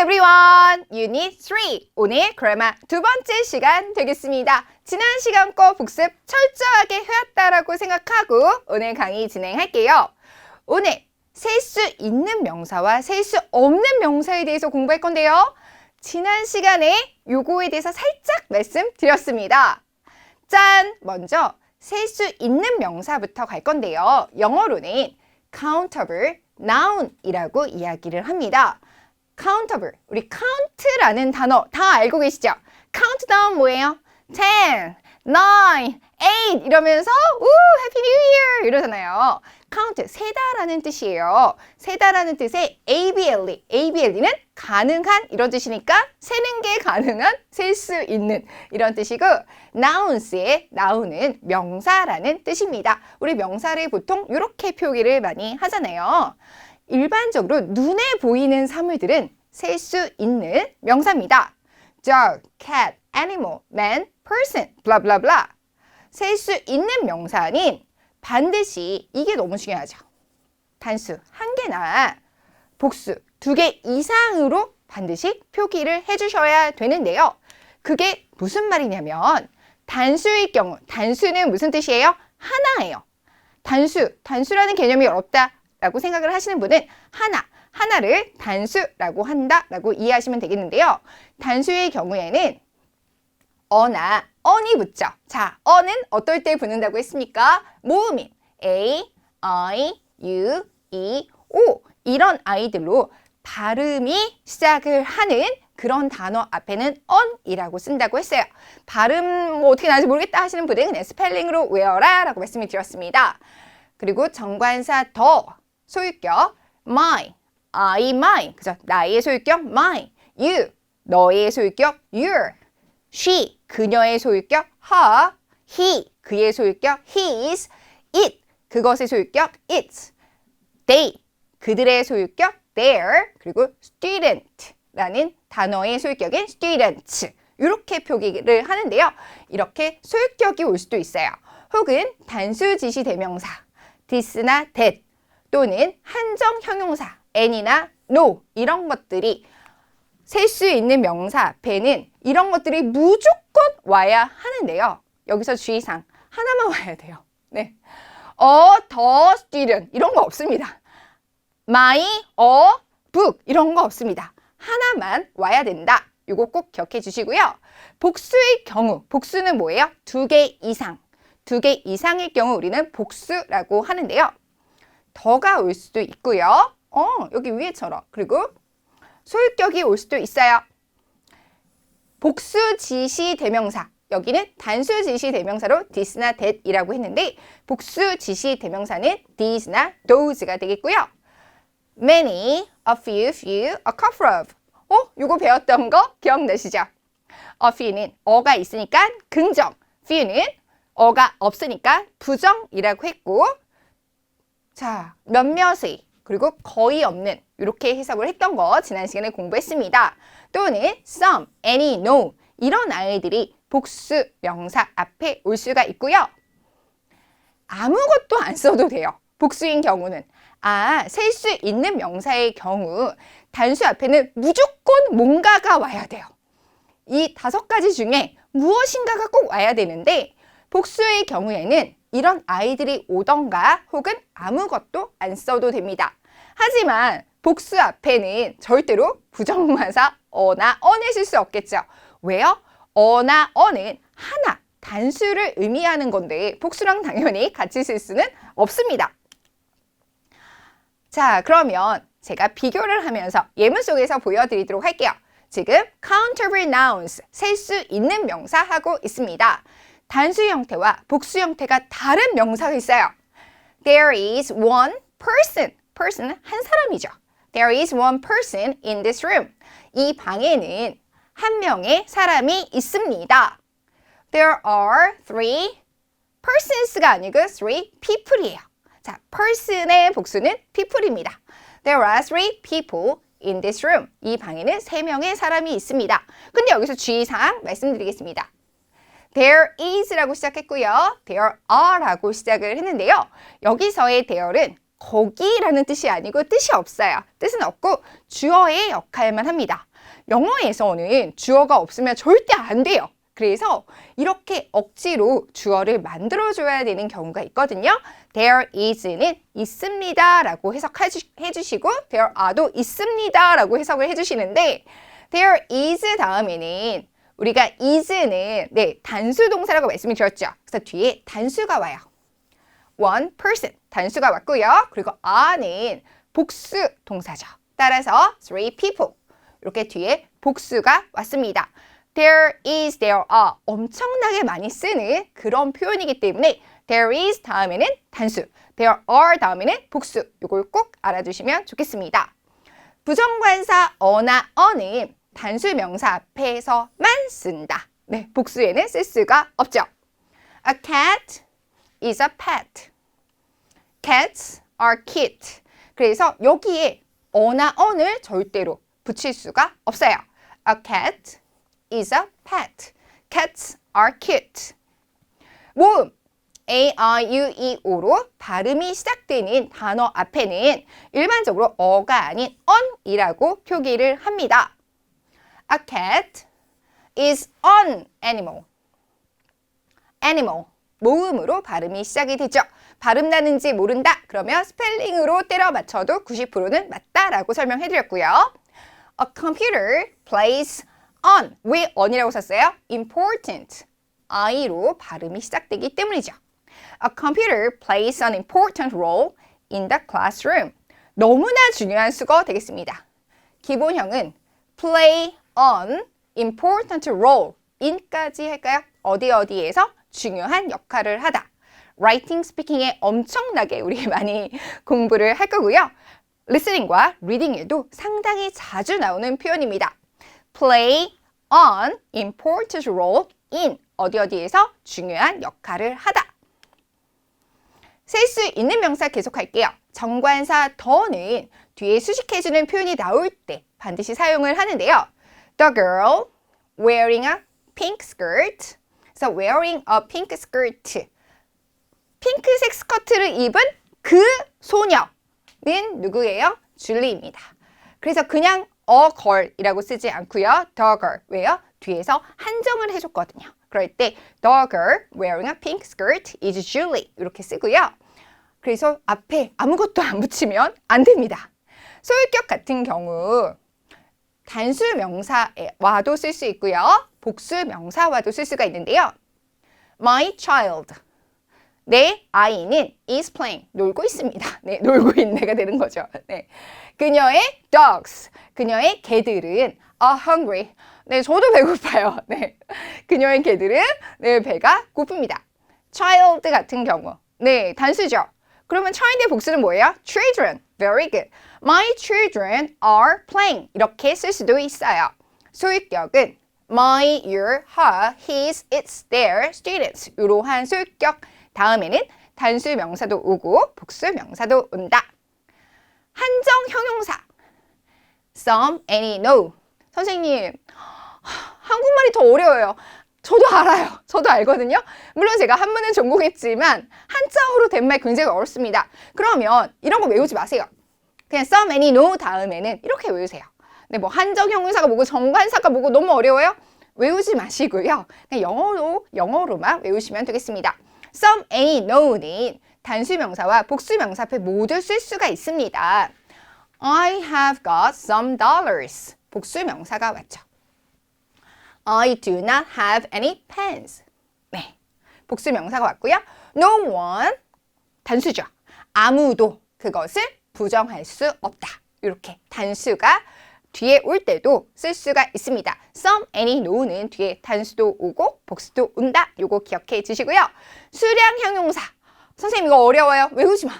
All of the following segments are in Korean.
everyone! Unit 3! 오늘 그래마 두 번째 시간 되겠습니다. 지난 시간 거 복습 철저하게 해왔다라고 생각하고 오늘 강의 진행할게요. 오늘 셀 수 있는 명사와 셀 수 없는 명사에 대해서 공부할 건데요. 지난 시간에 요거에 대해서 살짝 말씀드렸습니다. 짠! 먼저 셀 수 있는 명사부터 갈 건데요. 영어로는 countable noun이라고 이야기를 합니다. countable, 우리 count라는 단어 다 알고 계시죠? countdown 뭐예요? 10, 9, 8 이러면서 Happy New Year 이러잖아요. count, 세다라는 뜻이에요. 세다라는 뜻의 ABLE, ABLE는 가능한 이런 뜻이니까 세는 게 가능한, 셀 수 있는 이런 뜻이고 nouns의 noun은 명사라는 뜻입니다. 우리 명사를 보통 이렇게 표기를 많이 하잖아요. 일반적으로 눈에 보이는 사물들은 셀 수 있는 명사입니다. dog, cat, animal, man, person, blah blah blah. 셀 수 있는 명사는 반드시 이게 너무 중요하죠. 단수 한 개나 복수 두 개 이상으로 반드시 표기를 해주셔야 되는데요. 그게 무슨 말이냐면 단수의 경우, 단수는 무슨 뜻이에요? 하나예요. 단수라는 개념이 어렵다라고 생각을 하시는 분은 하나를 단수라고 한다라고 이해하시면 되겠는데요. 단수의 경우에는 어나 on이 붙죠. 자, on은 어떨 때 붙는다고 했습니까? 모음인 A, I, U, E, O 이런 아이들로 발음이 시작을 하는 그런 단어 앞에는 on이라고 쓴다고 했어요. 발음 뭐 어떻게 나는지 모르겠다 하시는 분은 그냥 스펠링으로 외워라 라고 말씀을 드렸습니다. 그리고 정관사 더, 소유격 my, I, mine, 그죠? 나의 소유격 my, you, 너의 소유격 your, she, 그녀의 소유격 her, he, 그의 소유격 his, it, 그것의 소유격 its, they, 그들의 소유격 their, 그리고 student라는 단어의 소유격인 students 이렇게 표기를 하는데요. 이렇게 소유격이 올 수도 있어요. 혹은 단수지시 대명사 this나 that 또는 한정 형용사 any나 no 이런 것들이 셀 수 있는 명사 앞에는 이런 것들이 무조건 와야 하는데요. 여기서 주의사항 하나만 와야 돼요. 네, the student 이런 거 없습니다. my, book 이런 거 없습니다. 하나만 와야 된다. 이거 꼭 기억해 주시고요. 복수의 경우, 복수는 뭐예요? 두 개 이상. 두 개 이상의 경우 우리는 복수라고 하는데요. 더가 올 수도 있고요. 여기 위에처럼. 그리고 소유격이 올 수도 있어요. 복수 지시 대명사. 여기는 단수 지시 대명사로 this나 that이라고 했는데 복수 지시 대명사는 these나 those가 되겠고요. many, a few, few, a couple of. 이거 배웠던 거 기억나시죠? a few는 어가 있으니까 긍정, few는 어가 없으니까 부정이라고 했고 자, 몇몇의 그리고 거의 없는 이렇게 해석을 했던 거 지난 시간에 공부했습니다. 또는 some, any, no 이런 아이들이 복수 명사 앞에 올 수가 있고요. 아무것도 안 써도 돼요. 복수인 경우는. 셀 수 있는 명사의 경우 단수 앞에는 무조건 뭔가가 와야 돼요. 이 5가지 중에 무엇인가가 꼭 와야 되는데 복수의 경우에는 이런 아이들이 오던가 혹은 아무것도 안 써도 됩니다. 하지만 복수 앞에는 절대로 부정관사 어나 언을 쓸 수 없겠죠. 왜요? 어나 언은 하나, 단수를 의미하는 건데 복수랑 당연히 같이 쓸 수는 없습니다. 자, 그러면 제가 비교를 하면서 예문 속에서 보여드리도록 할게요. 지금 countable nouns, 셀 수 있는 명사 하고 있습니다. 단수 형태와 복수 형태가 다른 명사가 있어요. There is one person. person은 한 사람이죠. There is one person in this room. 이 방에는 한 명의 사람이 있습니다. There are three persons가 아니고 three people이에요. 자, person의 복수는 people입니다. There are three people in this room. 이 방에는 3명의 사람이 있습니다. 근데 여기서 주의사항 말씀드리겠습니다. There is라고 시작했고요. There are라고 시작을 했는데요. 여기서의 there는 거기라는 뜻이 아니고 뜻이 없어요. 뜻은 없고 주어의 역할만 합니다. 영어에서는 주어가 없으면 절대 안 돼요. 그래서 이렇게 억지로 주어를 만들어줘야 되는 경우가 있거든요. There is는 있습니다 라고 해주시고 there are도 있습니다 라고 해석을 해주시는데 there is 다음에는 우리가 is는 단수 동사라고 말씀을 드렸죠. 그래서 뒤에 단수가 와요. one person 단수가 왔고요. 그리고 are는 복수 동사죠. 따라서 three people 이렇게 뒤에 복수가 왔습니다. There is, there are 엄청나게 많이 쓰는 그런 표현이기 때문에 there is 다음에는 단수, there are 다음에는 복수 이걸 꼭 알아두시면 좋겠습니다. 부정관사 어나 어는 단수 명사 앞에서만 쓴다. 네, 복수에는 쓸 수가 없죠. A cat is a pet. Cats are cute. 그래서 여기에 어나 언을 절대로 붙일 수가 없어요. A cat is a pet. Cats are cute. 모음 A-I-U-E-O로 발음이 시작되는 단어 앞에는 일반적으로 어가 아닌 on이라고 표기를 합니다. A cat is an animal. animal, 모음으로 발음이 시작이 되죠. 발음 나는지 모른다 그러면 스펠링으로 때려 맞춰도 90%는 맞다라고 설명해드렸고요. A computer plays on. 왜 on이라고 썼어요? important. I로 발음이 시작되기 때문이죠. A computer plays an important role in the classroom. 너무나 중요한 수거 되겠습니다. 기본형은 play an important role in까지 할까요? 어디에서 중요한 역할을 하다. writing, speaking에 엄청나게 우리 많이 공부를 할 거고요. listening과 reading에도 상당히 자주 나오는 표현입니다. play an important role in 어디에서 중요한 역할을 하다. 쓸 수 있는 명사 계속할게요. 정관사 더는 뒤에 수식해주는 표현이 나올 때 반드시 사용을 하는데요. The girl wearing a pink skirt. 그래서 wearing a pink skirt. 핑크색 스커트를 입은 그 소녀는 누구예요? 줄리입니다. 그래서 그냥 a girl이라고 쓰지 않고요. the girl. 왜요? 뒤에서 한정을 해줬거든요. 그럴 때 the girl wearing a pink skirt is Julie 이렇게 쓰고요. 그래서 앞에 아무것도 안 붙이면 안 됩니다. 소유격 같은 경우 단수 명사와도 쓸 수 있고요. 복수 명사와도 쓸 수가 있는데요. My child. 내 아이는 is playing. 놀고 있습니다. 네, 놀고 있네가 되는 거죠. 네. 그녀의 dogs. 그녀의 개들은 are hungry. 네, 저도 배고파요. 네. 그녀의 개들은 네, 배가 고픕니다. child 같은 경우. 네, 단수죠. 그러면 child의 복수는 뭐예요? children. Very good. My children are playing. 이렇게 쓸 수도 있어요. 소유격은 my, your, her, his, its, their, students. 이러한 소유격 다음에는 단수 명사도 오고 복수 명사도 온다. 한정 형용사. some, any, no. 선생님, 한국말이 더 어려워요. 저도 알아요. 저도 알거든요. 물론 제가 한문은 전공했지만 한자어로 된 말 굉장히 어렵습니다. 그러면 이런 거 외우지 마세요. 그냥 some, any, no 다음에는 이렇게 외우세요. 네, 뭐 한정 형용사가 뭐고 정관사가 뭐고 너무 어려워요? 외우지 마시고요. 그냥 영어로만 외우시면 되겠습니다. some, any, no는 단수 명사와 복수 명사 앞에 모두 쓸 수가 있습니다. I have got some dollars. 복수 명사가 왔죠. I do not have any pens. 네, 복수 명사가 왔고요. No one, 단수죠. 아무도 그것을 부정할 수 없다. 이렇게 단수가 뒤에 올 때도 쓸 수가 있습니다. some, any, no는 뒤에 단수도 오고 복수도 온다. 요거 기억해 주시고요. 수량 형용사. 선생님 이거 어려워요. 외우지 마.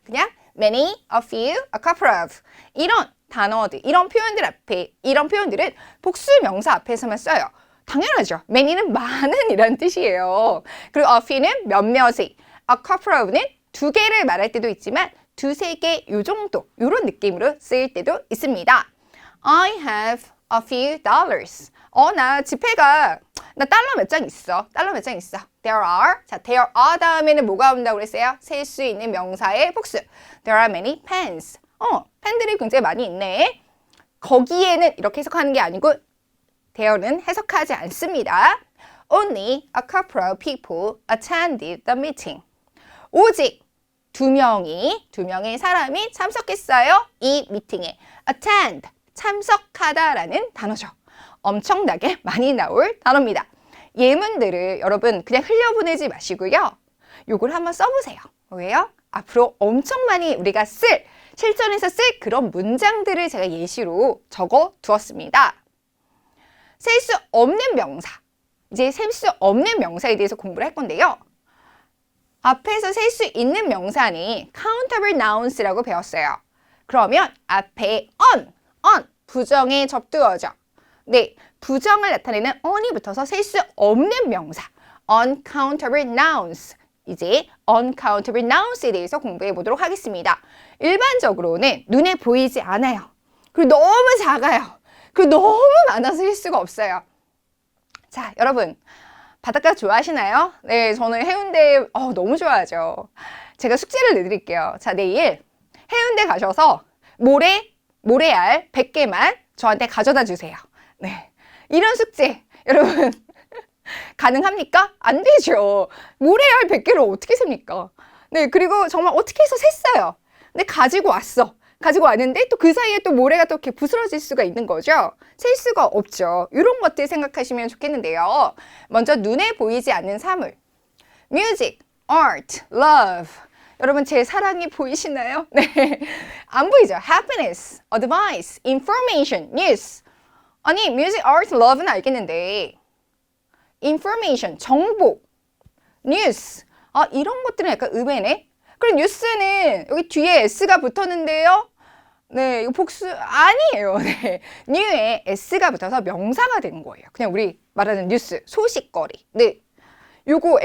그냥 many, a few, a couple of. 이런 단어들, 이런 표현들은 복수 명사 앞에서만 써요. 당연하죠. many는 많은 이란 뜻이에요. 그리고 a few는 몇몇의, a couple of는 두 개를 말할 때도 있지만 두세 개 요 정도 이런 느낌으로 쓰일 때도 있습니다. I have a few dollars. 나 지폐가 나 달러 몇 장 있어. There are. 자, there are 다음에는 뭐가 온다고 그랬어요? 셀 수 있는 명사의 복수. There are many pens. 펜들이 굉장히 많이 있네. 거기에는 이렇게 해석하는 게 아니고 there는 해석하지 않습니다. Only a couple of people attended the meeting. 오직 두 명의 사람이 참석했어요. 이 미팅에. attend, 참석하다라는 단어죠. 엄청나게 많이 나올 단어입니다. 예문들을 여러분 그냥 흘려보내지 마시고요. 요걸 한번 써보세요. 왜요? 앞으로 엄청 많이 우리가 실전에서 쓸 그런 문장들을 제가 예시로 적어 두었습니다. 셀 수 없는 명사. 이제 셀 수 없는 명사에 대해서 공부를 할 건데요. 앞에서 셀 수 있는 명사는 countable nouns라고 배웠어요. 그러면 앞에 on, 부정의 접두어죠. 네, 부정을 나타내는 on이 붙어서 셀 수 없는 명사, uncountable nouns. 이제 uncountable nouns에 대해서 공부해 보도록 하겠습니다. 일반적으로는 눈에 보이지 않아요. 그리고 너무 작아요. 그리고 너무 많아서 쓸 수가 없어요. 자, 여러분 바닷가 좋아하시나요? 네, 저는 해운대 너무 좋아하죠. 제가 숙제를 내드릴게요. 자, 내일 해운대 가셔서 모래알 100개만 저한테 가져다 주세요. 네, 이런 숙제 여러분 가능합니까? 안 되죠. 모래알 100개를 어떻게 셉니까? 네, 그리고 정말 어떻게 해서 셌어요. 근데 가지고 왔는데 또 그 사이에 또 모래가 또 이렇게 부스러질 수가 있는 거죠. 셀 수가 없죠. 이런 것들 생각하시면 좋겠는데요. 먼저 눈에 보이지 않는 사물. music, art, love. 여러분 제 사랑이 보이시나요? 네, 안 보이죠? happiness, advice, information, news. 아니, music, art, love는 알겠는데 information, 정보, news. 이런 것들은 약간 의외네. 그럼 뉴스는 여기 뒤에 s가 붙었는데요. 네, 이거 복수 아니에요. 네, new에 s가 붙어서 명사가 되는 거예요. 그냥 우리 말하는 뉴스, 소식거리. 네, 요거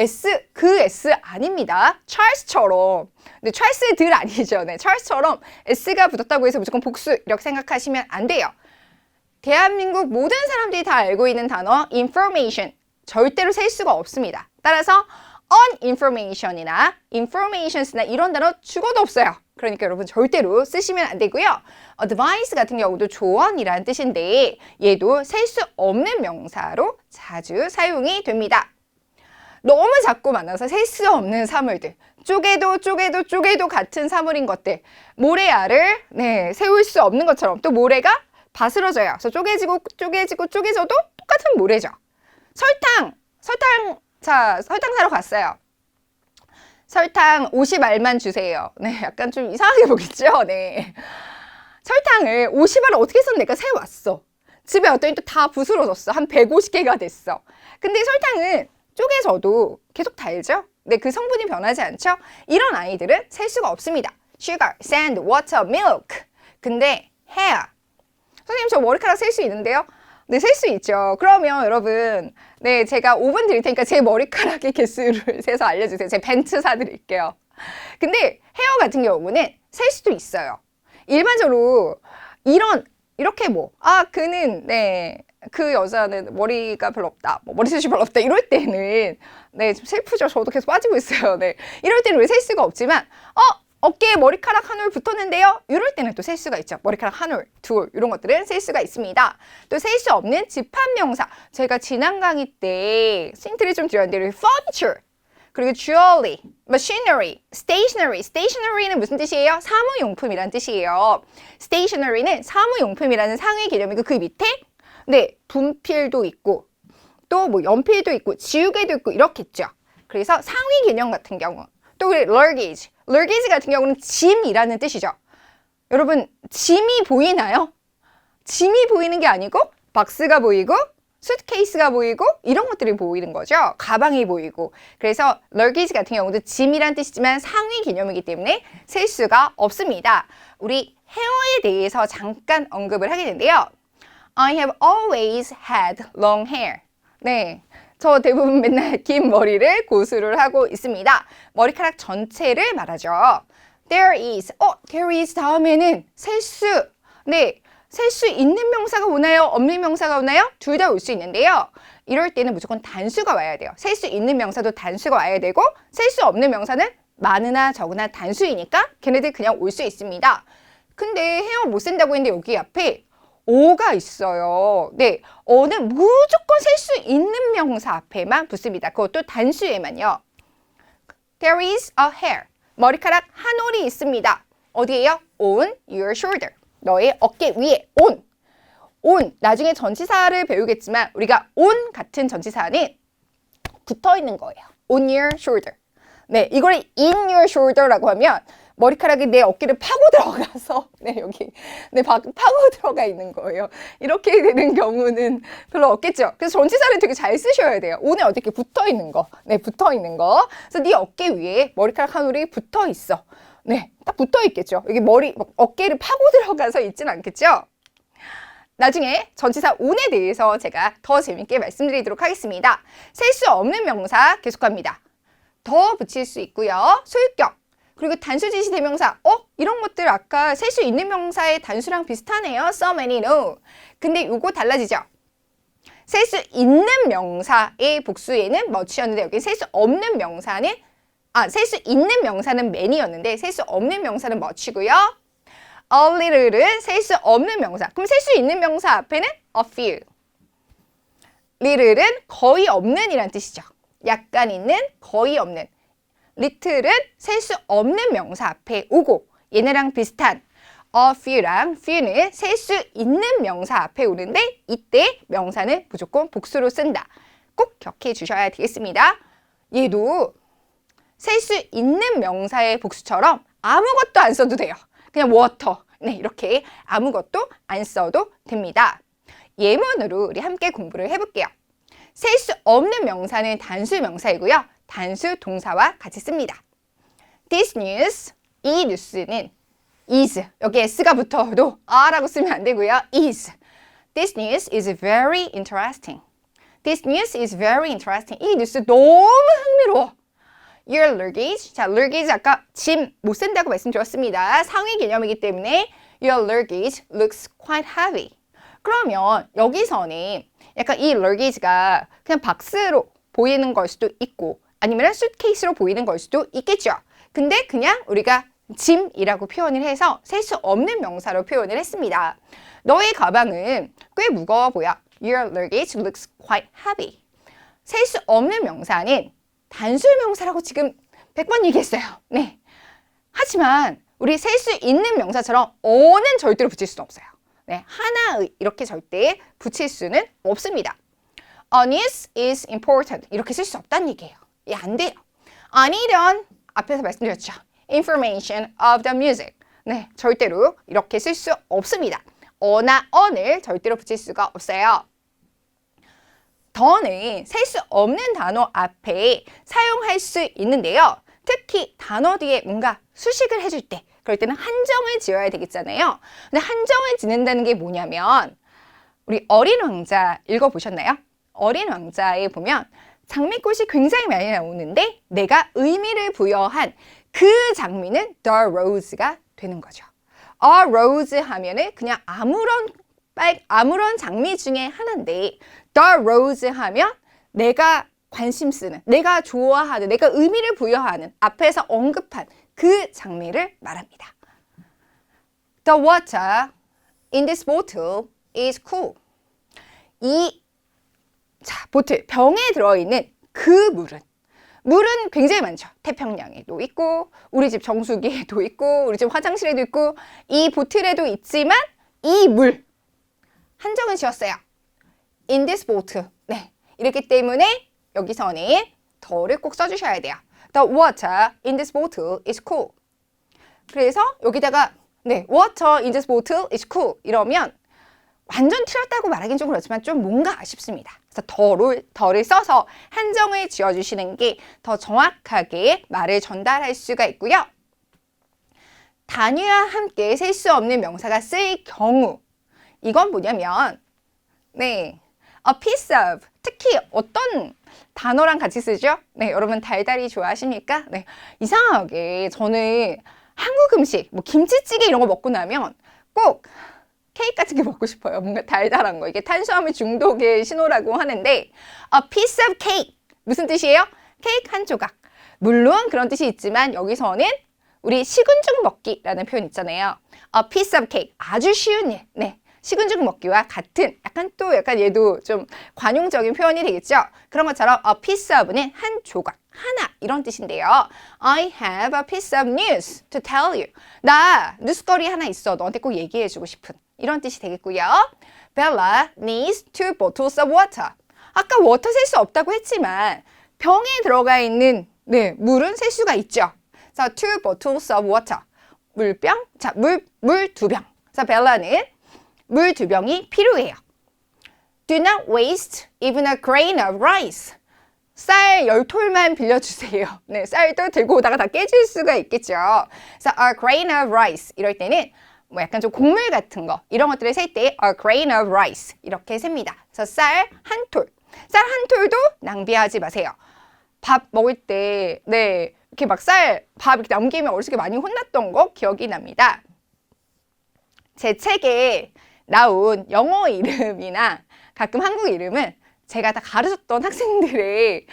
그 s 아닙니다. 찰스처럼. 네, 찰스들 아니죠. 네, 찰스처럼 s가 붙었다고 해서 무조건 복수 이렇게 생각하시면 안 돼요. 대한민국 모든 사람들이 다 알고 있는 단어 information. 절대로 셀 수가 없습니다. 따라서 uninformation이나 informations나 이런 단어 죽어도 없어요. 그러니까 여러분 절대로 쓰시면 안 되고요. advice 같은 경우도 조언이라는 뜻인데 얘도 셀 수 없는 명사로 자주 사용이 됩니다. 너무 작고 많아서 셀 수 없는 사물들. 쪼개도 같은 사물인 것들. 모래알을 세울 수 없는 것처럼 또 모래가 바스러져요. 그래서 쪼개져도 똑같은 모래죠. 설탕 사러 갔어요. 설탕 50알만 주세요. 네, 약간 좀 이상하게 보겠죠? 네. 설탕을 50알을 어떻게 해서 내가 세왔어. 집에 왔더니 또 다 부스러졌어. 한 150개가 됐어. 근데 설탕은 쪼개져도 계속 달죠? 네, 그 성분이 변하지 않죠? 이런 아이들은 셀 수가 없습니다. sugar, sand, water, milk. 근데 hair. 선생님 저 머리카락 셀 수 있는데요? 네, 셀 수 있죠. 그러면 여러분, 네, 제가 5분 드릴 테니까 제 머리카락의 개수를 세서 알려주세요. 제가 벤츠 사드릴게요. 근데 헤어 같은 경우는 셀 수도 있어요. 일반적으로 이렇게 그는, 그 여자는 머리가 별로 없다. 머리숱이 별로 없다. 이럴 때는, 네, 좀 슬프죠. 저도 계속 빠지고 있어요. 네. 이럴 때는 왜 셀 수가 없지만, 어깨에 머리카락 한 올 붙었는데요. 이럴 때는 또 셀 수가 있죠. 머리카락 한 올, 두 올 이런 것들은 셀 수가 있습니다. 또 셀 수 없는 집합명사. 제가 지난 강의 때 힌트를 좀 드렸는데 furniture, 그리고 jewelry, machinery, stationery. stationery는 무슨 뜻이에요? 사무용품이라는 뜻이에요. stationery는 사무용품이라는 상위 개념이고 그 밑에 분필도 있고 또 연필도 있고 지우개도 있고 이렇겠죠. 그래서 상위 개념 같은 경우 또 우리 luggage. luggage 같은 경우는 짐이라는 뜻이죠. 여러분, 짐이 보이나요? 짐이 보이는 게 아니고 박스가 보이고 수트케이스가 보이고 이런 것들이 보이는 거죠. 가방이 보이고. 그래서 luggage 같은 경우도 짐이란 뜻이지만 상위 개념이기 때문에 셀 수가 없습니다. 우리 헤어에 대해서 잠깐 언급을 하게 되는데요. I have always had long hair. 네. 저 대부분 맨날 긴 머리를 고수를 하고 있습니다. 머리카락 전체를 말하죠. There is 다음에는 셀 수 있는 명사가 오나요? 없는 명사가 오나요? 둘 다 올 수 있는데요. 이럴 때는 무조건 단수가 와야 돼요. 셀 수 있는 명사도 단수가 와야 되고 셀 수 없는 명사는 많으나 적으나 단수이니까 걔네들 그냥 올 수 있습니다. 근데 헤어 못 쓴다고 했는데 여기 앞에 어가 있어요. 네, 어는 무조건 셀 수 있는 명사 앞에만 붙습니다. 그것도 단수에만요. There is a hair. 머리카락 한 올이 있습니다. 어디에요? On your shoulder. 너의 어깨 위에. on. 나중에 전치사를 배우겠지만 우리가 on 같은 전치사는 붙어 있는 거예요. On your shoulder. 네, 이걸 in your shoulder라고 하면 머리카락이 내 어깨를 파고 들어가서 여기 파고 들어가 있는 거예요. 이렇게 되는 경우는 별로 없겠죠. 그래서 전치사를 되게 잘 쓰셔야 돼요. on에 어떻게 붙어 있는 거. 네, 붙어 있는 거. 그래서 네 어깨 위에 머리카락 한 올이 붙어 있어. 네, 딱 붙어 있겠죠. 여기 어깨를 파고 들어가서 있진 않겠죠. 나중에 전치사 on에 대해서 제가 더 재밌게 말씀드리도록 하겠습니다. 셀 수 없는 명사 계속합니다. 더 붙일 수 있고요. 소유격. 그리고 단수 지시 대명사. 이런 것들 아까 셀 수 있는 명사의 단수랑 비슷하네요. some, many, no. 근데 요거 달라지죠. 셀 수 있는 명사의 복수에는 much였는데 여기 셀 수 없는 명사는 셀 수 있는 명사는 many였는데 셀 수 없는 명사는 much고요. a little은 셀 수 없는 명사. 그럼 셀 수 있는 명사 앞에는 a few. little은 거의 없는 이란 뜻이죠. 약간 있는, 거의 없는. little은 셀 수 없는 명사 앞에 오고 얘네랑 비슷한 a few랑 few는 셀 수 있는 명사 앞에 오는데 이때 명사는 무조건 복수로 쓴다. 꼭 기억해 주셔야 되겠습니다. 얘도 셀 수 있는 명사의 복수처럼 아무것도 안 써도 돼요. 그냥 water. 네, 이렇게 아무것도 안 써도 됩니다. 예문으로 우리 함께 공부를 해볼게요. 셀 수 없는 명사는 단수 명사이고요. 단수 동사와 같이 씁니다. This news, 이 뉴스는 is, 여기 s가 붙어도 a라고 쓰면 안 되고요. is. This news is very interesting. This news is very interesting. 이 뉴스 너무 흥미로워. Your luggage. 자, luggage 아까 짐 못 쓴다고 말씀드렸습니다. 상위 개념이기 때문에 Your luggage looks quite heavy. 그러면 여기서는 약간 이 luggage가 그냥 박스로 보이는 걸 수도 있고 아니면 수트케이스로 보이는 걸 수도 있겠죠. 근데 그냥 우리가 짐이라고 표현을 해서 셀 수 없는 명사로 표현을 했습니다. 너의 가방은 꽤 무거워 보여. Your luggage looks quite heavy. 셀 수 없는 명사는 단수 명사라고 지금 100번 얘기했어요. 네. 하지만 우리 셀 수 있는 명사처럼 어는 절대로 붙일 수는 없어요. 네, 하나의 이렇게 절대 붙일 수는 없습니다. A news is important. 이렇게 쓸 수 없다는 얘기예요. 안 돼요. 아니면 앞에서 말씀드렸죠. Information of the music. 네, 절대로 이렇게 쓸 수 없습니다. 어나 언을 절대로 붙일 수가 없어요. 더는 셀 수 없는 단어 앞에 사용할 수 있는데요. 특히 단어 뒤에 뭔가 수식을 해줄 때 그럴 때는 한정을 지어야 되겠잖아요. 근데 한정을 짓는다는 게 뭐냐면 우리 어린 왕자 읽어보셨나요? 어린 왕자에 보면 장미꽃이 굉장히 많이 나오는데 내가 의미를 부여한 그 장미는 the rose가 되는 거죠. a rose 하면은 그냥 아무런 장미 중에 하나인데 the rose 하면 내가 관심 쓰는, 내가 좋아하는, 내가 의미를 부여하는 앞에서 언급한 그 장미를 말합니다. The water in this bottle is cool. 보틀, 병에 들어있는 그 물은 굉장히 많죠. 태평양에도 있고 우리 집 정수기에도 있고 우리 집 화장실에도 있고 이 보틀에도 있지만 이 물 한정을 지었어요. In this bottle. 네, 이렇기 때문에 여기서는 더를 꼭 써주셔야 돼요. The water in this bottle is cool. 그래서 여기다가 water in this bottle is cool 이러면 완전 틀렸다고 말하기는 좀 그렇지만 좀 뭔가 아쉽습니다. 그래서 더를 써서 한정을 지어주시는 게 더 정확하게 말을 전달할 수가 있고요. 단위와 함께 셀 수 없는 명사가 쓰일 경우 이건 뭐냐면 a piece of 특히 어떤 단어랑 같이 쓰죠? 네, 여러분 달달이 좋아하십니까? 네, 이상하게 저는 한국 음식, 뭐 김치찌개 이런 거 먹고 나면 꼭 케이크 같은 게 먹고 싶어요. 뭔가 달달한 거. 이게 탄수화물 중독의 신호라고 하는데 a piece of cake 무슨 뜻이에요? 케이크 한 조각. 물론 그런 뜻이 있지만 여기서는 우리 식은 죽 먹기라는 표현 있잖아요. A piece of cake 아주 쉬운 일. 네, 식은 죽 먹기와 같은 약간 얘도 좀 관용적인 표현이 되겠죠. 그런 것처럼 a piece of는 한 조각, 하나 이런 뜻인데요. I have a piece of news to tell you. 나 뉴스거리 하나 있어. 너한테 꼭 얘기해주고 싶은 이런 뜻이 되겠고요. Bella needs 2 bottles of water. 아까 워터 셀 수 없다고 했지만 병에 들어가 있는 물은 셀 수가 있죠. 그래서 2 bottles of water. 물병, 자, 물 2병. 그래서 벨라는 물 2병이 필요해요. Do not waste even a grain of rice. 쌀 10톨만 빌려주세요. 네, 쌀도 들고 오다가 다 깨질 수가 있겠죠. 그래서 a grain of rice 이럴 때는 뭐 약간 좀 곡물 같은 거 이런 것들을 셀 때 a grain of rice 이렇게 셉니다. 그래서 쌀 한 톨. 쌀 한 톨도 낭비하지 마세요. 밥 먹을 때 이렇게 막 밥 이렇게 남기면 어렸을 때 많이 혼났던 거 기억이 납니다. 제 책에 나온 영어 이름이나 가끔 한국 이름은 제가 다 가르쳤던 학생들의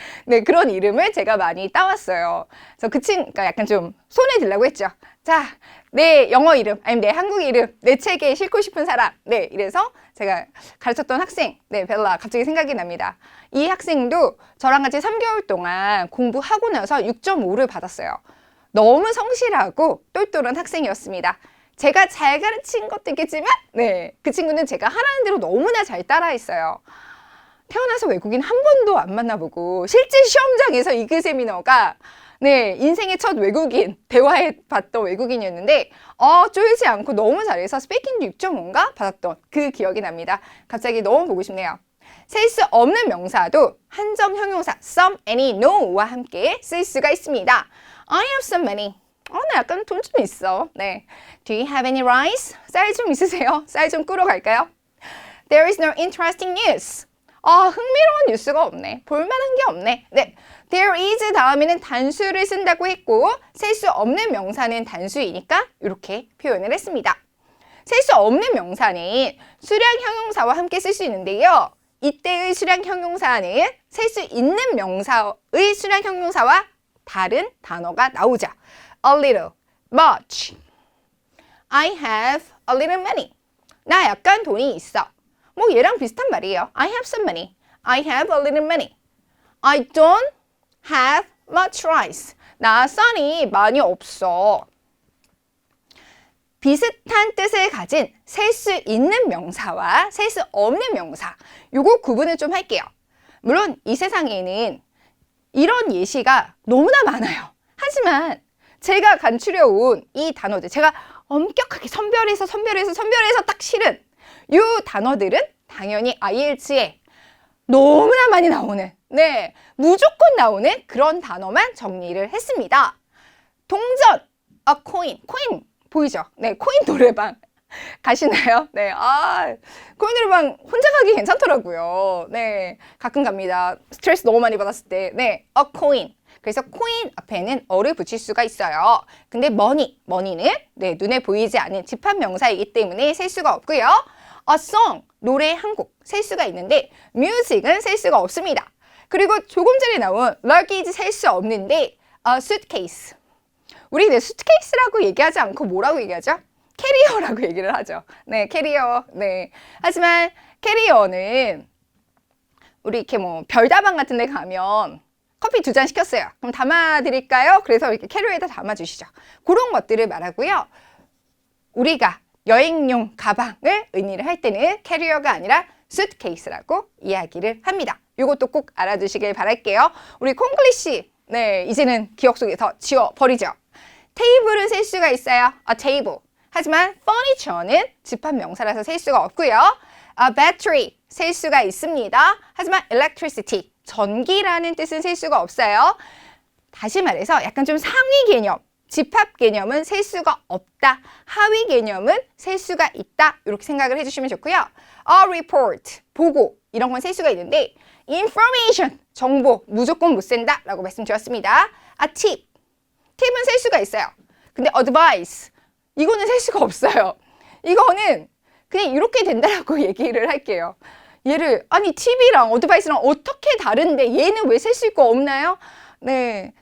그런 이름을 제가 많이 따왔어요. 그래서 그러니까 약간 좀 손에 들라고 했죠. 자, 내 영어 이름, 아니면 내 한국 이름, 내 책에 싣고 싶은 사람. 이래서 제가 가르쳤던 학생, 벨라 갑자기 생각이 납니다. 이 학생도 저랑 같이 3개월 동안 공부하고 나서 6.5를 받았어요. 너무 성실하고 똘똘한 학생이었습니다. 제가 잘 가르친 것도 있겠지만, 그 친구는 제가 하라는 대로 너무나 잘 따라했어요. 태어나서 외국인 한 번도 안 만나보고 실제 시험장에서 이그 세미너가 인생의 첫 외국인, 대화해 봤던 외국인이었는데 쫄지 않고 너무 잘해서 스피킹도 6.5인가 받았던 그 기억이 납니다. 갑자기 너무 보고 싶네요. 셀 수 없는 명사도 한정 형용사 some, any, no와 함께 쓸 수가 있습니다. I have some money. 나 약간 돈 좀 있어. Do you have any rice? 쌀 좀 있으세요? 쌀 좀 끄러 갈까요? There is no interesting news. 흥미로운 뉴스가 없네. 볼만한 게 없네. There is 다음에는 단수를 쓴다고 했고 셀 수 없는 명사는 단수이니까 이렇게 표현을 했습니다. 셀 수 없는 명사는 수량 형용사와 함께 쓸 수 있는데요. 이때의 수량 형용사는 셀 수 있는 명사의 수량 형용사와 다른 단어가 나오죠. A little, much. I have a little money. 나 약간 돈이 있어. 뭐 얘랑 비슷한 말이에요. I have some money. I have a little money. I don't have much rice. 나 쌀이 많이 없어. 비슷한 뜻을 가진 셀 수 있는 명사와 셀 수 없는 명사. 요거 구분을 좀 할게요. 물론 이 세상에는 이런 예시가 너무나 많아요. 하지만 제가 간추려온 이 단어들, 제가 엄격하게 선별해서 딱 실은 이 단어들은 당연히 IELTS에 너무나 많이 나오는, 무조건 나오는 그런 단어만 정리를 했습니다. 동전, a coin, 코인 보이죠? 코인 노래방 가시나요? 코인 노래방 혼자 가기 괜찮더라고요. 가끔 갑니다. 스트레스 너무 많이 받았을 때, a coin. 그래서 코인 앞에는 어를 붙일 수가 있어요. 근데 money는 눈에 보이지 않는 집합 명사이기 때문에 셀 수가 없고요. A song, 노래 한 곡 셀 수가 있는데 music은 셀 수가 없습니다. 그리고 조금 전에 나온 luggage 셀 수 없는데 a suitcase. 우리 수트케이스라고 얘기하지 않고 뭐라고 얘기하죠? 캐리어라고 얘기를 하죠. 캐리어. 하지만 캐리어는 우리 이렇게 뭐 별다방 같은 데 가면 커피 2잔 시켰어요. 그럼 담아드릴까요? 그래서 이렇게 캐리어에다 담아주시죠. 그런 것들을 말하고요. 우리가 여행용 가방을 의미를 할 때는 캐리어가 아니라 수트케이스라고 이야기를 합니다. 이것도 꼭 알아두시길 바랄게요. 우리 콩글리시, 이제는 기억 속에서 지워버리죠. 테이블은 셀 수가 있어요. A table. 하지만 furniture는 집합 명사라서 셀 수가 없고요. A battery 셀 수가 있습니다. 하지만 electricity 전기라는 뜻은 셀 수가 없어요. 다시 말해서 약간 좀 상위 개념, 집합 개념은 셀 수가 없다. 하위 개념은 셀 수가 있다. 이렇게 생각을 해주시면 좋고요. A report 보고 이런 건 셀 수가 있는데 information 정보 무조건 못 센다 라고 말씀드렸습니다. A tip 팁은 셀 수가 있어요. 근데 advice 이거는 셀 수가 없어요. 이거는 그냥 이렇게 된다라고 얘기를 할게요. 얘를 아니 팁이랑 어드바이스랑 어떻게 다른데 얘는 왜 셀 수 있고 없나요?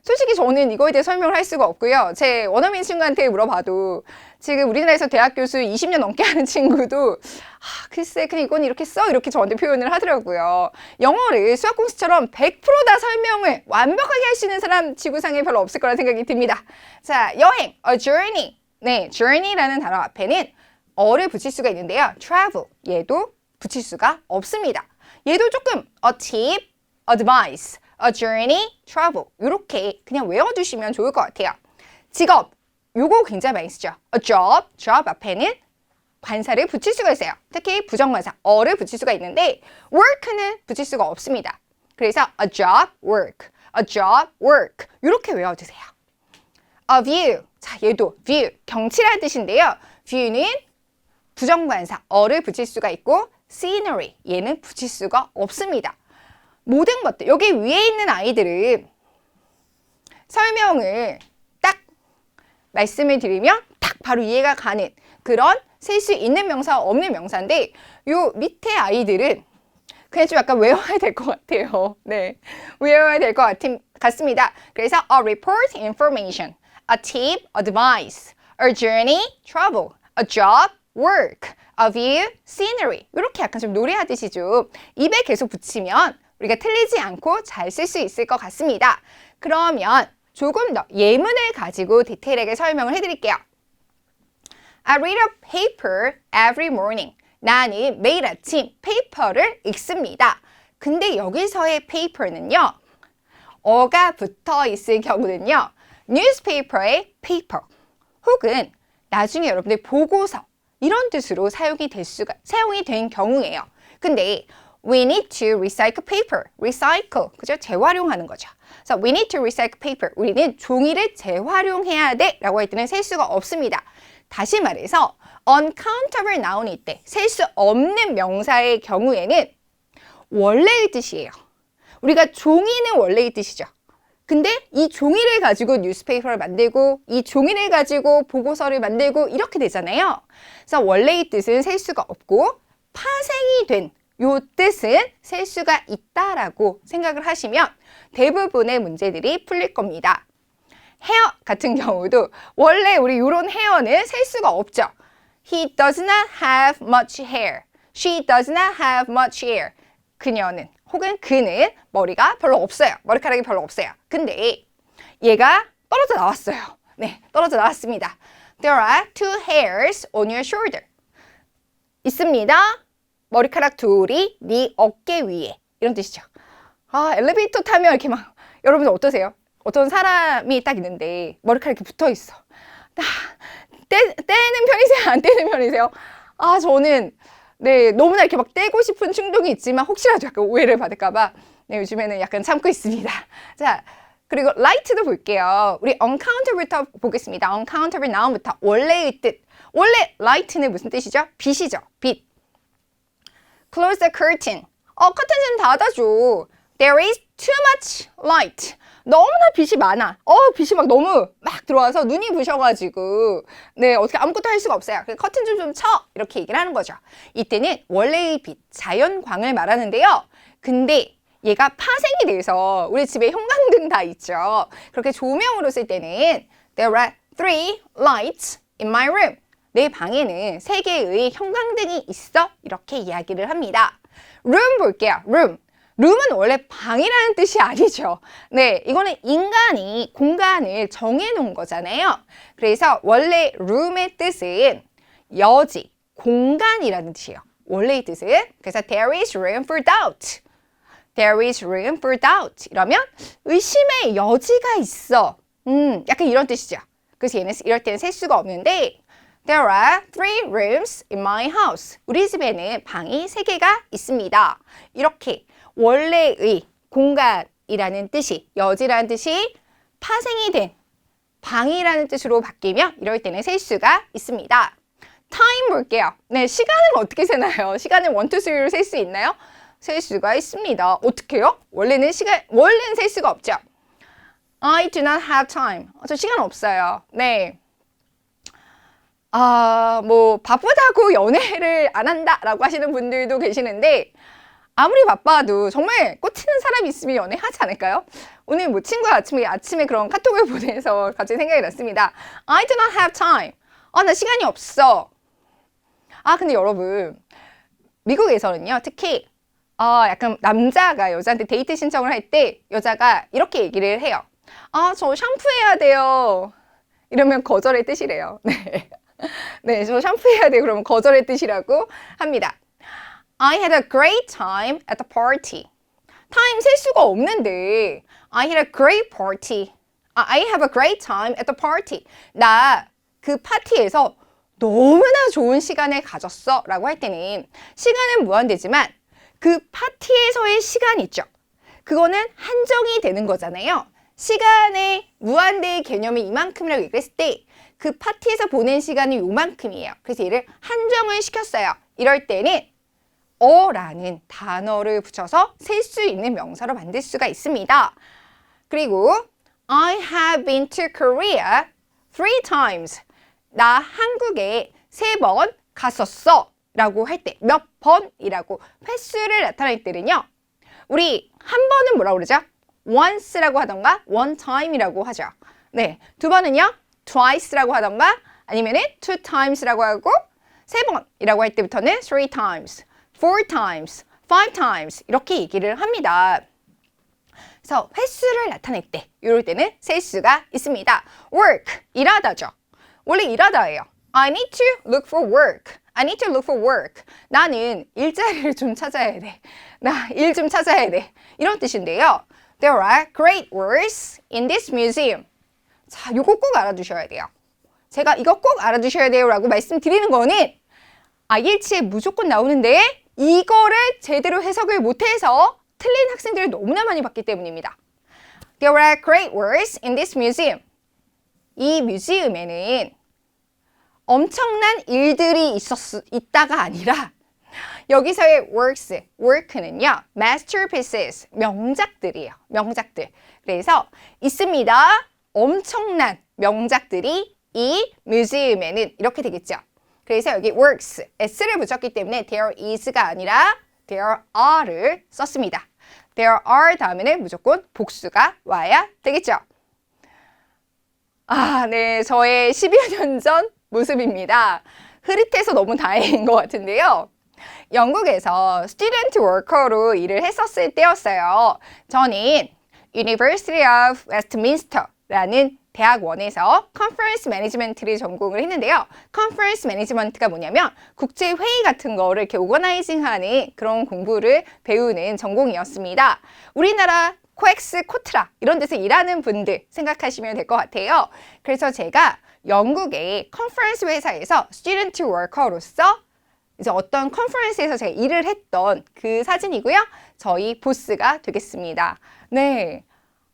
솔직히 저는 이거에 대해 설명을 할 수가 없고요. 제 원어민 친구한테 물어봐도 지금 우리나라에서 대학 교수 20년 넘게 하는 친구도 글쎄 그냥 이건 이렇게 써 이렇게 저한테 표현을 하더라고요. 영어를 수학 공식처럼 100% 다 설명을 완벽하게 할 수 있는 사람 지구상에 별로 없을 거라 생각이 듭니다. 자, 여행, a journey. 네, journey라는 단어 앞에는 어를 붙일 수가 있는데요. travel, 얘도 붙일 수가 없습니다. 얘도 조금 a tip, advice, a journey, travel 이렇게 그냥 외워두시면 좋을 것 같아요. 직업, 요거 굉장히 많이 쓰죠. a job, job 앞에는 관사를 붙일 수가 있어요. 특히 부정관사, 어를 붙일 수가 있는데 work는 붙일 수가 없습니다. 그래서 a job, work, a job, work 이렇게 외워두세요. a view, 자 얘도 view, 경치라는 뜻인데요. view는 부정관사, 어를 붙일 수가 있고 scenery, 얘는 붙일 수가 없습니다. 모든 것들, 여기 위에 있는 아이들은 설명을 딱 말씀을 드리면 딱 바로 이해가 가는 그런 쓸 수 있는 명사, 없는 명사인데 요 밑에 아이들은 그냥 좀 약간 외워야 될 것 같아요. 네, 외워야 될 것 같습니다. 그래서 a report, information, a tip, advice, a journey, travel, a job, work, a view, scenery 이렇게 약간 좀 노래하듯이 좀 입에 계속 붙이면 우리가 틀리지 않고 잘 쓸 수 있을 것 같습니다. 그러면 조금 더 예문을 가지고 디테일하게 설명을 해드릴게요. I read a paper every morning. 나는 매일 아침 페이퍼를 읽습니다. 근데 여기서의 paper는요. 어가 붙어 있을 경우는요. newspaper의 paper 혹은 나중에 여러분들 보고서 이런 뜻으로 사용이 된 경우예요. 근데 we need to recycle paper. recycle, 그죠? 재활용하는 거죠. 그래서 we need to recycle paper. 우리는 종이를 재활용해야 돼 라고 할 때는 셀 수가 없습니다. 다시 말해서 uncountable noun일 때 셀 수 없는 명사의 경우에는 원래의 뜻이에요. 우리가 종이는 원래의 뜻이죠. 근데 이 종이를 가지고 뉴스페이퍼를 만들고 이 종이를 가지고 보고서를 만들고 이렇게 되잖아요. 그래서 원래의 뜻은 셀 수가 없고 파생이 된 요 뜻은 셀 수가 있다라고 생각을 하시면 대부분의 문제들이 풀릴 겁니다. 헤어 같은 경우도 원래 우리 이런 헤어는 셀 수가 없죠. He does not have much hair. She does not have much hair. 그녀는 혹은 그는 머리가 별로 없어요. 머리카락이 별로 없어요. 근데 얘가 떨어져 나왔어요. 네, 떨어져 나왔습니다. There are two hairs on your shoulder. 있습니다. 머리카락 둘이 네 어깨 위에. 이런 뜻이죠. 엘리베이터 타면 이렇게 막 여러분들 어떠세요? 어떤 사람이 딱 있는데 머리카락이 이렇게 붙어 있어. 떼는 편이세요? 안 떼는 편이세요? 저는 네, 너무나 이렇게 막 떼고 싶은 충동이 있지만 혹시라도 약간 오해를 받을까봐 네, 요즘에는 약간 참고 있습니다. 자, 그리고 light도 볼게요. 우리 uncountable부터 보겠습니다. uncountable noun부터 원래의 뜻. 원래 light는 무슨 뜻이죠? 빛이죠. 빛. Close the curtain. 커튼 좀 닫아줘. There is too much light. 너무나 빛이 많아. 빛이 막 너무 막 들어와서 눈이 부셔가지고 네, 어떻게 아무것도 할 수가 없어요. 커튼 좀 쳐. 이렇게 얘기를 하는 거죠. 이때는 원래의 빛, 자연광을 말하는데요. 근데 얘가 파생이 돼서 우리 집에 형광등 다 있죠. 그렇게 조명으로 쓸 때는 There are 3 lights in my room. 내 방에는 3개의 형광등이 있어. 이렇게 이야기를 합니다. room 볼게요. room. 룸은 원래 방이라는 뜻이 아니죠. 네, 이거는 인간이 공간을 정해놓은 거잖아요. 그래서 원래 룸의 뜻은 여지, 공간이라는 뜻이에요. 원래의 뜻은. 그래서 there is room for doubt. There is room for doubt. 이러면 의심의 여지가 있어. 약간 이런 뜻이죠. 그래서 얘는 이럴 때는 셀 수가 없는데 There are 3 rooms in my house. 우리 집에는 방이 3개가 있습니다. 이렇게 원래의 공간이라는 뜻이, 여지라는 뜻이 파생이 된 방이라는 뜻으로 바뀌면 이럴 때는 셀 수가 있습니다. time 볼게요. 네, 시간은 어떻게 세나요? 시간을 1, 2, 3로 셀 수 있나요? 셀 수가 있습니다. 어떻게요? 원래는 셀 수가 없죠. I do not have time. 저 시간 없어요. 네. 뭐 바쁘다고 연애를 안 한다라고 하시는 분들도 계시는데 아무리 바빠도 정말 꽂히는 사람이 있으면 연애하지 않을까요? 오늘 뭐 친구가 아침에 그런 카톡을 보내서 갑자기 생각이 났습니다. I do not have time. 나 시간이 없어. 근데 여러분, 미국에서는요, 특히 약간 남자가 여자한테 데이트 신청을 할 때 여자가 이렇게 얘기를 해요. 저 샴푸해야 돼요. 이러면 거절의 뜻이래요. 네. 네, 저 샴푸해야 돼요. 그러면 거절의 뜻이라고 합니다. I had a great time at the party. 타임 셀 수가 없는데 I had a great party. I have a great time at the party. 나 그 파티에서 너무나 좋은 시간을 가졌어 라고 할 때는 시간은 무한대지만 그 파티에서의 시간 있죠. 그거는 한정이 되는 거잖아요. 시간의 무한대의 개념이 이만큼이라고 얘기했을 때 그 파티에서 보낸 시간은 요만큼이에요. 그래서 얘를 한정을 시켰어요. 이럴 때는 라는 단어를 붙여서 셀 수 있는 명사로 만들 수가 있습니다. 그리고 I have been to Korea 3 times. 나 한국에 3번 갔었어 라고 할 때 몇 번이라고 횟수를 나타낼 때는요. 우리 한 번은 뭐라고 그러죠? once라고 하던가 one time이라고 하죠. 네, 2번은요. twice라고 하던가 아니면은 2 times라고 하고 3번이라고 할 때부터는 3 times, 4 times, 5 times 이렇게 얘기를 합니다. 그래서 횟수를 나타낼 때 이럴 때는 셀 수가 있습니다. work, 일하다죠. 원래 일하다예요. I need to look for work. I need to look for work. 나는 일자리를 좀 찾아야 돼. 나 일 좀 찾아야 돼. 이런 뜻인데요. There are great works in this museum. 자, 요거 꼭 알아두셔야 돼요. 제가 이거 꼭 알아두셔야 돼요 라고 말씀드리는 거는 IELTS에 무조건 나오는데 이거를 제대로 해석을 못해서 틀린 학생들을 너무나 많이 봤기 때문입니다. There are great works in this museum. 이 뮤지엄에는 엄청난 일들이 있다가 아니라 여기서의 work는요, masterpieces, 명작들이에요. 명작들. 그래서 있습니다. 엄청난 명작들이 이 뮤지엄에는 이렇게 되겠죠. 그래서 여기 works, s를 붙였기 때문에 there is가 아니라 there are를 썼습니다. there are 다음에는 무조건 복수가 와야 되겠죠. 네, 저의 10여 년 전 모습입니다. 흐릿해서 너무 다행인 것 같은데요. 영국에서 스튜던트 워커로 일을 했었을 때였어요. 저는 University of Westminster라는 대학원에서 컨퍼런스 매니지먼트를 전공을 했는데요. 컨퍼런스 매니지먼트가 뭐냐면 국제회의 같은 거를 이렇게 오거나이징하는 그런 공부를 배우는 전공이었습니다. 우리나라 코엑스, 코트라 이런 데서 일하는 분들 생각하시면 될 것 같아요. 그래서 제가 영국의 컨퍼런스 회사에서 스튜던트 워커로서 이제 어떤 컨퍼런스에서 제가 일을 했던 그 사진이고요. 저희 보스가 되겠습니다. 네,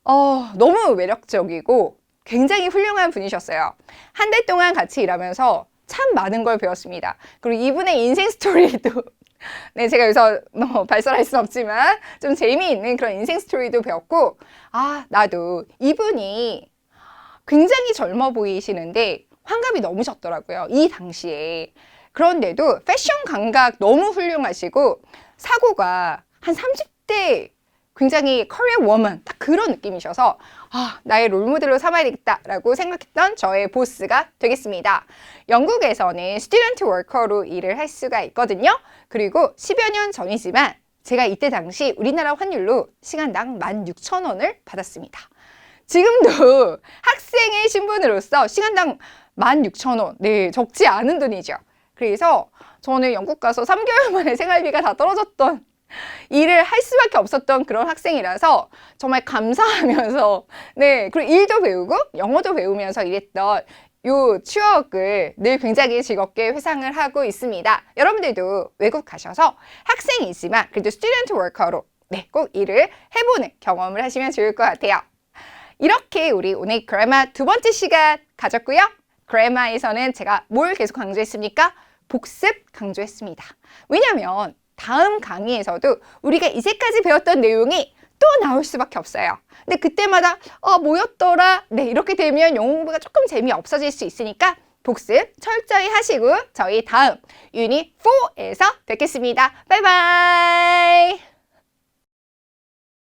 너무 매력적이고 굉장히 훌륭한 분이셨어요. 한 달 동안 같이 일하면서 참 많은 걸 배웠습니다. 그리고 이분의 인생 스토리도 네, 제가 여기서 발설할 수는 없지만 좀 재미있는 그런 인생 스토리도 배웠고 나도 이분이 굉장히 젊어 보이시는데 환갑이 넘으셨더라고요. 이 당시에. 그런데도 패션 감각 너무 훌륭하시고 사고가 한 30대 굉장히 커리어 워먼 딱 그런 느낌이셔서 나의 롤모델로 삼아야 되겠다라고 생각했던 저의 보스가 되겠습니다. 영국에서는 스튜던트 워커로 일을 할 수가 있거든요. 그리고 10여 년 전이지만 제가 이때 당시 우리나라 환율로 시간당 16,000원을 받았습니다. 지금도 학생의 신분으로서 시간당 16,000원, 네, 적지 않은 돈이죠. 그래서 저는 영국 가서 3개월 만에 생활비가 다 떨어졌던 일을 할 수밖에 없었던 그런 학생이라서 정말 감사하면서 네, 그리고 일도 배우고 영어도 배우면서 일했던 요 추억을 늘 굉장히 즐겁게 회상을 하고 있습니다. 여러분들도 외국 가셔서 학생이지만 그래도 스튜던트 워커로 네, 꼭 일을 해보는 경험을 하시면 좋을 것 같아요. 이렇게 우리 오늘 그래마 두 번째 시간 가졌고요. 그래마에서는 제가 뭘 계속 강조했습니까? 복습 강조했습니다. 왜냐면 다음 강의에서도 우리가 이제까지 배웠던 내용이 또 나올 수밖에 없어요. 근데 그때마다 뭐였더라? 네, 이렇게 되면 영어 공부가 조금 재미없어질 수 있으니까 복습 철저히 하시고 저희 다음 유닛 4에서 뵙겠습니다. 바이바이!